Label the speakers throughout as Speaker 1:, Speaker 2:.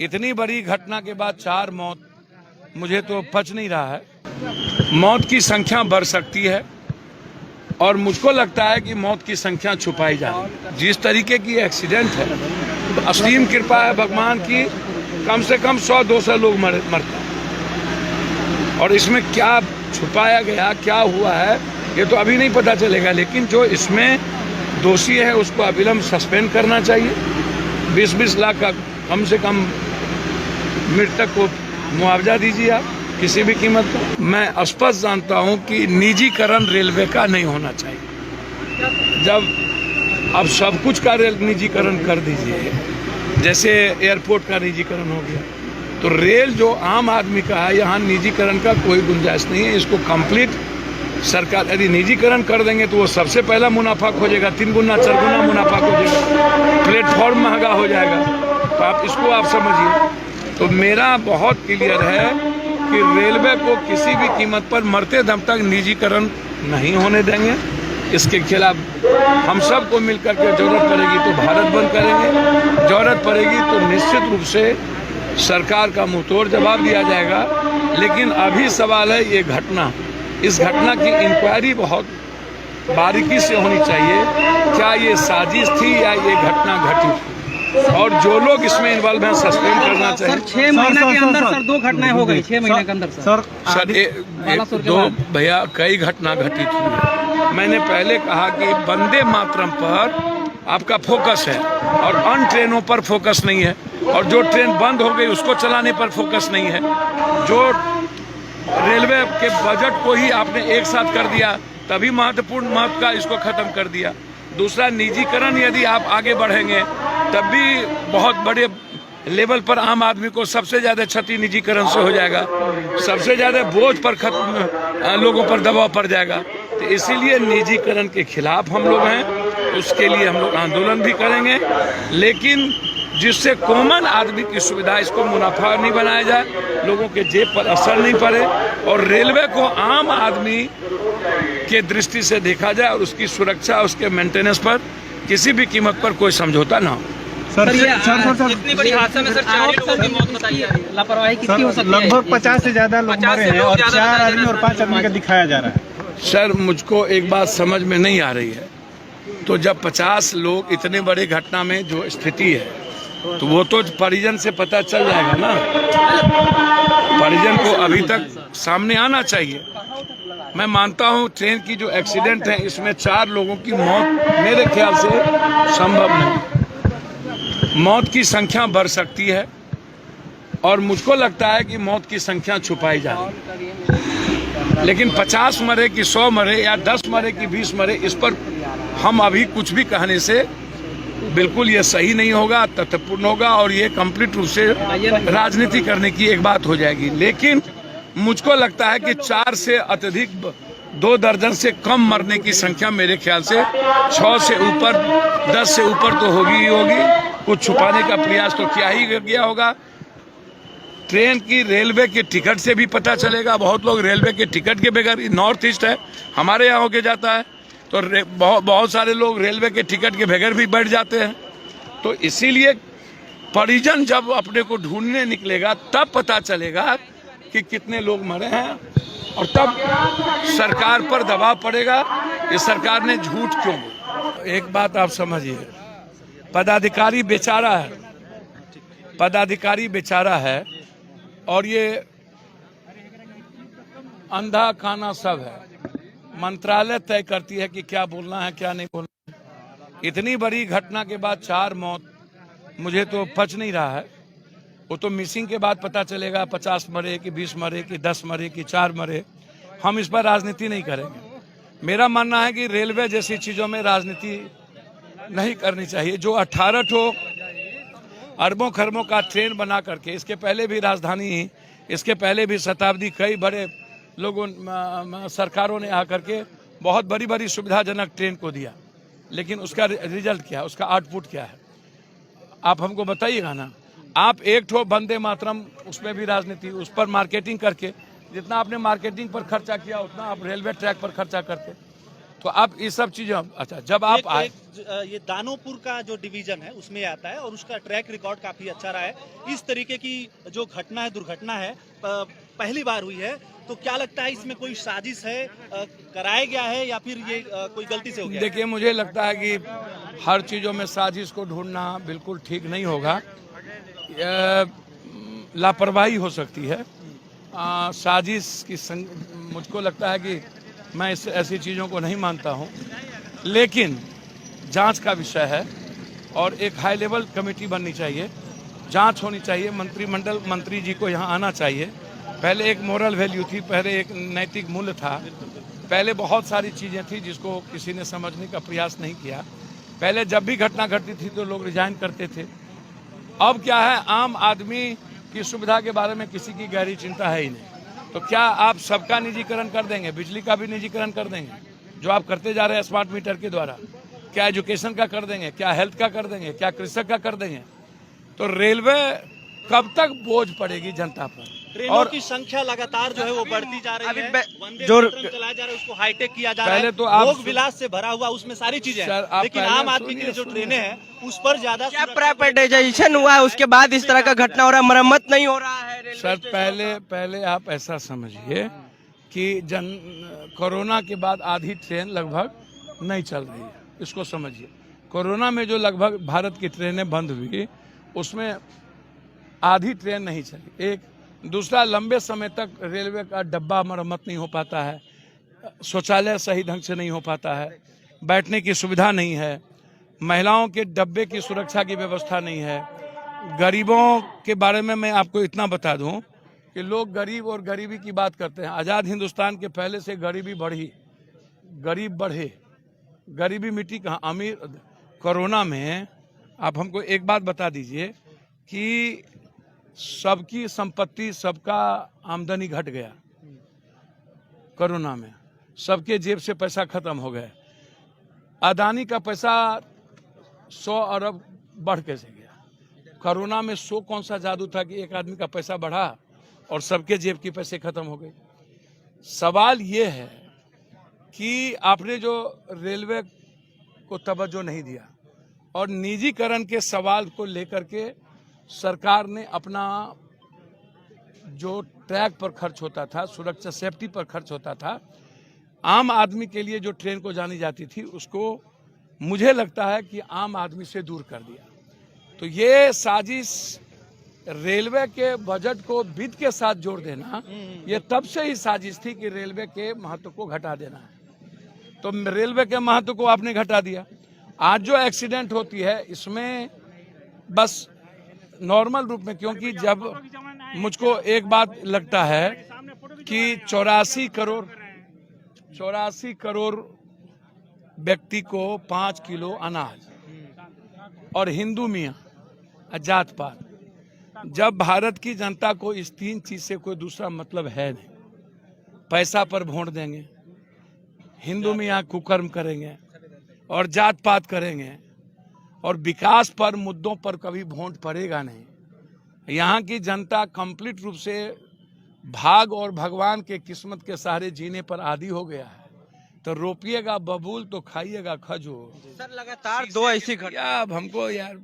Speaker 1: इतनी बड़ी घटना के बाद 4 मौत, मुझे तो पच नहीं रहा है। मौत की संख्या बढ़ सकती है और मुझको लगता है कि मौत की संख्या छुपाई जा रही है। जिस तरीके की एक्सीडेंट है, तो असीम कृपा है भगवान की, कम से कम 100-200 लोग मरते हैं और इसमें क्या छुपाया गया, क्या हुआ है, ये तो अभी नहीं पता चलेगा। लेकिन जो इसमें दोषी है उसको अविलंब सस्पेंड करना चाहिए। 20-20 लाख का कम से कम मृतक को मुआवजा दीजिए आप किसी भी कीमत पर। मैं स्पष्ट जानता हूं कि निजीकरण रेलवे का नहीं होना चाहिए। जब अब सब कुछ का निजीकरण कर दीजिए, जैसे एयरपोर्ट का निजीकरण हो गया, तो रेल जो आम आदमी का है, यहाँ निजीकरण का कोई गुंजाइश नहीं है। इसको कंप्लीट सरकार यदि निजीकरण कर देंगे तो वो सबसे पहला मुनाफा खोजेगा, 3 गुना 4 गुना मुनाफा खोजेगा, प्लेटफॉर्म महंगा हो जाएगा। तो आप इसको आप समझिए। तो मेरा बहुत क्लियर है कि रेलवे को किसी भी कीमत पर मरते दम तक निजीकरण नहीं होने देंगे। इसके खिलाफ हम सबको मिलकर के जरूरत पड़ेगी तो भारत बंद करेंगे, जरूरत पड़ेगी तो निश्चित रूप से सरकार का मुंहतोड़ जवाब दिया जाएगा। लेकिन अभी सवाल है ये घटना, इस घटना की इंक्वायरी बहुत बारीकी से होनी चाहिए। क्या ये साजिश थी या ये घटना घटी थी, और जो लोग इसमें इन्वॉल्व हैं सस्पेंड करना चाहिए।
Speaker 2: सर 6 महीने के अंदर सर 2 घटनाएं हो गई, 6 महीने के अंदर सर
Speaker 1: दो भैया कई घटना घटित हुई। मैंने पहले कहा कि वंदे मातरम पर आपका फोकस है और अन्य ट्रेनों पर फोकस नहीं है, और जो ट्रेन बंद हो गई उसको चलाने पर फोकस नहीं है। जो रेलवे के बजट को ही आपने एक साथ कर दिया, तभी महत्व का इसको खत्म कर दिया। दूसरा, निजीकरण यदि आप आगे बढ़ेंगे तब भी बहुत बड़े लेवल पर आम आदमी को सबसे ज्यादा क्षति निजीकरण से हो जाएगा, सबसे ज्यादा बोझ पर लोगों पर दबाव पड़ जाएगा। तो इसीलिए निजीकरण के खिलाफ हम लोग हैं, उसके लिए हम लोग आंदोलन भी करेंगे, लेकिन जिससे कॉमन आदमी की सुविधा, इसको मुनाफा नहीं बनाया जाए, लोगों के जेब पर असर नहीं पड़े, और रेलवे को आम आदमी के दृष्टि से देखा जाए और उसकी सुरक्षा, उसके मेंटेनेंस पर किसी भी कीमत पर कोई समझौता ना हो।
Speaker 2: सर इतनी बड़ी हादसा में सर 4 लोगों की मौत बताई जा रही है, लापरवाही कितनी हो सकती है?
Speaker 3: लगभग 50 से ज्यादा लोग मरे हैं और 4 आदमी और 5 आदमी का दिखाया जा रहा है।
Speaker 1: सर मुझको एक बात समझ में नहीं आ रही है, तो जब 50 लोग इतने बड़े घटना में जो स्थिति है, तो वो तो परिजन से पता चल जाएगा ना, परिजन को अभी तक सामने आना चाहिए। मैं मानता हूं ट्रेन की जो एक्सीडेंट है इसमें 4 लोगों की मौत मेरे ख्याल से संभव नहीं। मौत की संख्या बढ़ सकती है और मुझको लगता है कि मौत की संख्या छुपाई जा रही है। लेकिन 50 मरे कि 100 मरे या 10 मरे कि 20 मरे, इस पर हम अभी कुछ भी कहने से बिल्कुल ये सही नहीं होगा, तथ्यपूर्ण होगा, और ये कंप्लीट रूप से राजनीति करने की एक बात हो जाएगी। लेकिन मुझको लगता है कि 4 से अत्यधिक 2 दर्जन से कम मरने की संख्या मेरे ख्याल से 6 से ऊपर, 10 से ऊपर तो होगी ही होगी। कुछ छुपाने का प्रयास तो क्या ही गया होगा। ट्रेन की, रेलवे के टिकट से भी पता चलेगा। बहुत लोग रेलवे के टिकट के बगैर, नॉर्थ ईस्ट है हमारे यहाँ होके जाता है, तो बहुत सारे लोग रेलवे के टिकट के बगैर भी बैठ जाते हैं। तो इसीलिए परिजन जब अपने को ढूंढने निकलेगा तब पता चलेगा कि कितने लोग मरे हैं, और तब सरकार पर दबाव पड़ेगा कि सरकार ने झूठ क्यों बोला। एक बात आप समझिए, पदाधिकारी बेचारा है, पदाधिकारी बेचारा है, और ये अंधा काना सब है। मंत्रालय तय करती है कि क्या बोलना है क्या नहीं बोलना है। इतनी बड़ी घटना के बाद 4 मौत, मुझे तो पच नहीं रहा है। वो तो मिसिंग के बाद पता चलेगा, 50 मरे कि 20 मरे कि 10 मरे कि 4 मरे। हम इस पर राजनीति नहीं करेंगे। मेरा मानना है कि रेलवे जैसी चीजों में राजनीति नहीं करनी चाहिए। जो 18 ठो अरबों खरबों का ट्रेन बना करके, इसके पहले भी राजधानी, इसके पहले भी शताब्दी, कई बड़े लोगों सरकारों ने आकर के बहुत बड़ी बड़ी सुविधाजनक ट्रेन को दिया, लेकिन उसका रिजल्ट क्या है, उसका आउटपुट क्या है, आप हमको बताइएगा ना। आप एक ठो वंदे मातरम, उसमें भी राजनीति, उस पर मार्केटिंग करके, जितना आपने मार्केटिंग पर खर्चा किया उतना आप रेलवे ट्रैक पर खर्चा करते। तो अब ये सब चीजें, अच्छा जब आप आए,
Speaker 4: ये दानोपुर का जो डिवीजन है उसमें आता है और उसका ट्रैक रिकॉर्ड काफी अच्छा रहा है। इस तरीके की जो घटना है, दुर्घटना है, पहली बार हुई है। तो क्या लगता है इसमें कोई साजिश है, कराया गया है या फिर ये कोई गलती से हो गया?
Speaker 1: देखिए मुझे लगता है कि हर चीजों में साजिश को ढूंढना बिल्कुल ठीक नहीं होगा। लापरवाही हो सकती है, साजिश की मुझको लगता है कि मैं ऐसी चीज़ों को नहीं मानता हूं, लेकिन जांच का विषय है और एक हाई लेवल कमेटी बननी चाहिए, जांच होनी चाहिए, मंत्रिमंडल मंत्री जी को यहां आना चाहिए। पहले एक मोरल वैल्यू थी, पहले एक नैतिक मूल्य था, पहले बहुत सारी चीज़ें थी जिसको किसी ने समझने का प्रयास नहीं किया। पहले जब भी घटना घटती थी तो लोग रिजाइन करते थे। अब क्या है, आम आदमी की सुविधा के बारे में किसी की गहरी चिंता है ही नहीं। तो क्या आप सबका निजीकरण कर देंगे? बिजली का भी निजीकरण कर देंगे जो आप करते जा रहे हैं स्मार्ट मीटर के द्वारा? क्या एजुकेशन का कर देंगे? क्या हेल्थ का कर देंगे? क्या कृषक का कर देंगे? तो रेलवे कब तक बोझ पड़ेगी जनता पर?
Speaker 4: ट्रेनों की संख्या लगातार जो है वो बढ़ती जा रही है, वंदे
Speaker 3: जो
Speaker 4: भारत चलाया जा रहा है उसको हाईटेक किया जा रहा है,
Speaker 1: तो आप
Speaker 4: भोग विलास से भरा हुआ उसमें सारी चीजें हैं, लेकिन आम आदमी के लिए जो ट्रेनें हैं उस पर ज्यादा
Speaker 2: क्या प्राइवेटाइजेशन हुआ है उसके बाद इस तरह का घटना हो रहा है, मरम्मत नहीं हो रहा है रेलवे
Speaker 1: सर
Speaker 2: स्टेशन
Speaker 1: पहले आप ऐसा समझिए कि कोरोना के बाद आधी ट्रेन लगभग नहीं चल रही है, इसको समझिए। कोरोना में जो लगभग भारत की ट्रेनें बंद हुई उसमें आधी ट्रेन नहीं चली। एक दूसरा, लंबे समय तक रेलवे का डब्बा मरम्मत नहीं हो पाता है, शौचालय सही ढंग से नहीं हो पाता है, बैठने की सुविधा नहीं है, महिलाओं के डब्बे की सुरक्षा की व्यवस्था नहीं है। गरीबों के बारे में मैं आपको इतना बता दूं कि लोग गरीब और गरीबी की बात करते हैं। आज़ाद हिंदुस्तान के पहले से गरीबी बढ़ी, गरीब बढ़े, गरीबी मिट्टी कहाँ, अमीर। कोरोना में आप हमको एक बात बता दीजिए कि सबकी संपत्ति, सबका आमदनी घट गया कोरोना में, सबके जेब से पैसा खत्म हो गया। अदानी का पैसा 100 अरब बढ़ कैसे गया? कोरोना में 100 कौन सा जादू था कि एक आदमी का पैसा बढ़ा और सबके जेब की पैसे खत्म हो गए? सवाल ये है कि आपने जो रेलवे को तवज्जो नहीं दिया और निजीकरण के सवाल को लेकर के सरकार ने अपना जो ट्रैक पर खर्च होता था, सुरक्षा सेफ्टी पर खर्च होता था, आम आदमी के लिए जो ट्रेन को जानी जाती थी उसको मुझे लगता है कि आम आदमी से दूर कर दिया। तो ये साजिश रेलवे के बजट को वित्त के साथ जोड़ देना, ये तब से ही साजिश थी कि रेलवे के महत्व को घटा देना है। तो रेलवे के महत्व को आपने घटा दिया। आज जो एक्सीडेंट होती है इसमें बस नॉर्मल रूप में, क्योंकि जब मुझको एक बात लगता है कि 84 करोड़ व्यक्ति को 5 किलो अनाज और हिंदू मियाँ जात पात, जब भारत की जनता को इस 3 चीज से कोई दूसरा मतलब है नहीं, पैसा पर वोट देंगे, हिंदू मियाँ कुकर्म करेंगे और जात पात करेंगे और विकास पर मुद्दों पर कभी वोट पड़ेगा नहीं। यहाँ की जनता कंप्लीट रूप से भाग और भगवान के किस्मत के सहारे जीने पर आदी हो गया है। तो रोपिएगा बबूल तो खाइएगा खजूर।
Speaker 2: सर लगातार 2 ऐसी घटना,
Speaker 1: अब हमको यार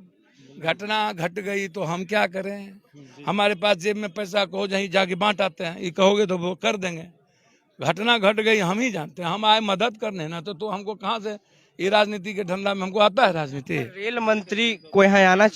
Speaker 1: घटना घट गई तो हम क्या करें? हमारे पास जेब में पैसा को जहीं जाके बांट आते हैं, ये कहोगे तो वो कर देंगे। घटना घट गई हम ही जानते हैं, हम आए मदद करने ना, तो हमको कहाँ से ये राजनीति के धंधा में हमको आता है राजनीति?
Speaker 2: रेल मंत्री को यहाँ आना